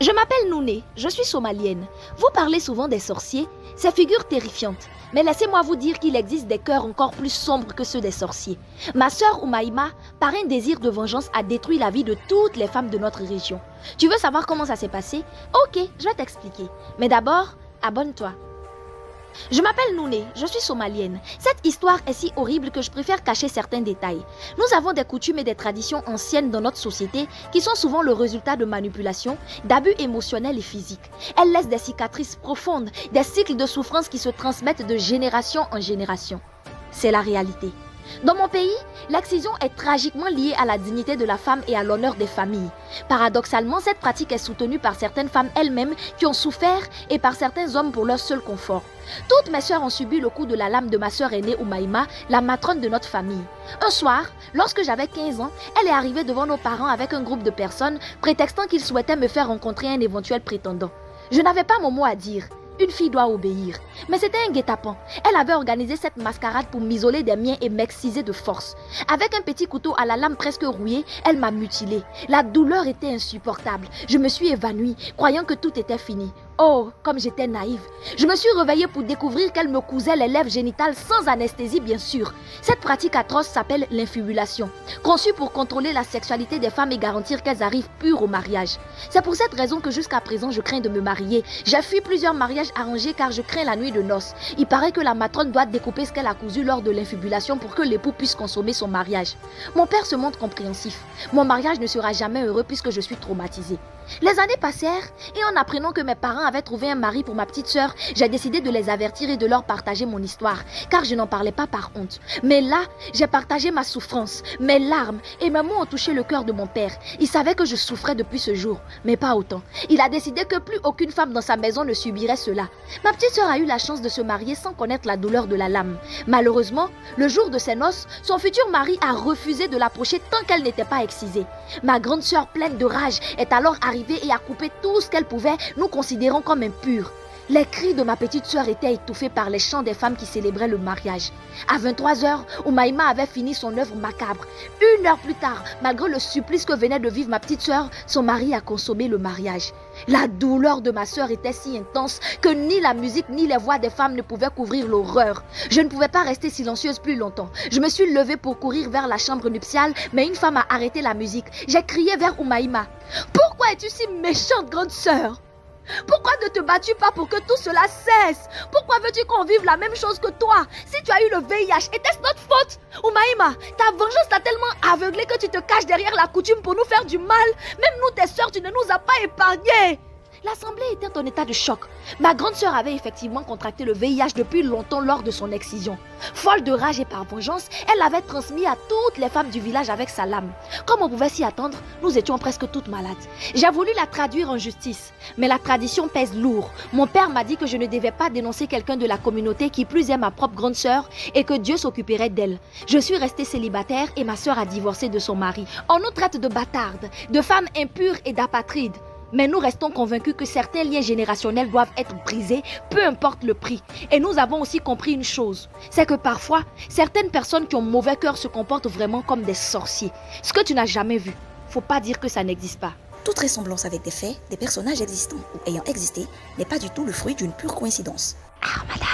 Je m'appelle Nouné, je suis somalienne. Vous parlez souvent des sorciers, ces figures terrifiantes. Mais laissez-moi vous dire qu'il existe des cœurs encore plus sombres que ceux des sorciers. Ma sœur Oumaïma, par un désir de vengeance, a détruit la vie de toutes les femmes de notre région. Tu veux savoir comment ça s'est passé? Ok, je vais t'expliquer. Mais d'abord, abonne-toi. Je m'appelle Nouné, je suis somalienne. Cette histoire est si horrible que je préfère cacher certains détails. Nous avons des coutumes et des traditions anciennes dans notre société qui sont souvent le résultat de manipulations, d'abus émotionnels et physiques. Elles laissent des cicatrices profondes, des cycles de souffrance qui se transmettent de génération en génération. C'est la réalité. Dans mon pays, l'excision est tragiquement liée à la dignité de la femme et à l'honneur des familles. Paradoxalement, cette pratique est soutenue par certaines femmes elles-mêmes qui ont souffert et par certains hommes pour leur seul confort. Toutes mes sœurs ont subi le coup de la lame de ma sœur aînée Oumaïma, la matronne de notre famille. Un soir, lorsque j'avais 15 ans, elle est arrivée devant nos parents avec un groupe de personnes, prétextant qu'ils souhaitaient me faire rencontrer un éventuel prétendant. Je n'avais pas mon mot à dire. Une fille doit obéir. Mais c'était un guet-apens. Elle avait organisé cette mascarade pour m'isoler des miens et m'exciser de force. Avec un petit couteau à la lame presque rouillée, elle m'a mutilée. La douleur était insupportable. Je me suis évanouie, croyant que tout était fini. Oh, comme j'étais naïve. Je me suis réveillée pour découvrir qu'elle me cousait les lèvres génitales sans anesthésie, bien sûr. Cette pratique atroce s'appelle l'infibulation, conçue pour contrôler la sexualité des femmes et garantir qu'elles arrivent pures au mariage. C'est pour cette raison que jusqu'à présent, je crains de me marier. J'ai fui plusieurs mariages arrangés car je crains la nuit de noces. Il paraît que la matrone doit découper ce qu'elle a cousu lors de l'infibulation pour que l'époux puisse consommer son mariage. Mon père se montre compréhensif. Mon mariage ne sera jamais heureux puisque je suis traumatisée. Les années passèrent et en apprenant que mes parents avaient trouvé un mari pour ma petite sœur, j'ai décidé de les avertir et de leur partager mon histoire, car je n'en parlais pas par honte. Mais là, j'ai partagé ma souffrance, mes larmes et mes mots ont touché le cœur de mon père. Il savait que je souffrais depuis ce jour, mais pas autant. Il a décidé que plus aucune femme dans sa maison ne subirait cela. Ma petite sœur a eu la chance de se marier sans connaître la douleur de la lame. Malheureusement, le jour de ses noces, son futur mari a refusé de l'approcher tant qu'elle n'était pas excisée. Ma grande sœur, pleine de rage, est alors arrivée et a coupé tout ce qu'elle pouvait, nous considérant comme impurs. Les cris de ma petite sœur étaient étouffés par les chants des femmes qui célébraient le mariage. À 23 h, Oumaïma avait fini son œuvre macabre. 1 heure plus tard, malgré le supplice que venait de vivre ma petite sœur, son mari a consommé le mariage. La douleur de ma sœur était si intense que ni la musique ni les voix des femmes ne pouvaient couvrir l'horreur. Je ne pouvais pas rester silencieuse plus longtemps. Je me suis levée pour courir vers la chambre nuptiale, mais une femme a arrêté la musique. J'ai crié vers Oumaïma. « Pourquoi es-tu si méchante, grande sœur ? Pourquoi ne te bats-tu pas pour que tout cela cesse? Pourquoi veux-tu qu'on vive la même chose que toi? Si tu as eu le VIH, était-ce notre faute? Oumaïma, ta vengeance t'a tellement aveuglé que tu te caches derrière la coutume pour nous faire du mal. Même nous, tes sœurs, tu ne nous as pas épargnés. L'assemblée était en état de choc. Ma grande sœur avait effectivement contracté le VIH depuis longtemps lors de son excision. Folle de rage et par vengeance, elle l'avait transmis à toutes les femmes du village avec sa lame. Comme on pouvait s'y attendre, nous étions presque toutes malades. J'ai voulu la traduire en justice, mais la tradition pèse lourd. Mon père m'a dit que je ne devais pas dénoncer quelqu'un de la communauté qui plus est ma propre grande sœur et que Dieu s'occuperait d'elle. Je suis restée célibataire et ma sœur a divorcé de son mari. On nous traite de bâtardes, de femmes impures et d'apatrides. Mais nous restons convaincus que certains liens générationnels doivent être brisés, peu importe le prix. Et nous avons aussi compris une chose, c'est que parfois, certaines personnes qui ont mauvais cœur se comportent vraiment comme des sorciers. Ce que tu n'as jamais vu, faut pas dire que ça n'existe pas. Toute ressemblance avec des faits, des personnages existants ou ayant existé n'est pas du tout le fruit d'une pure coïncidence. Ah, madame.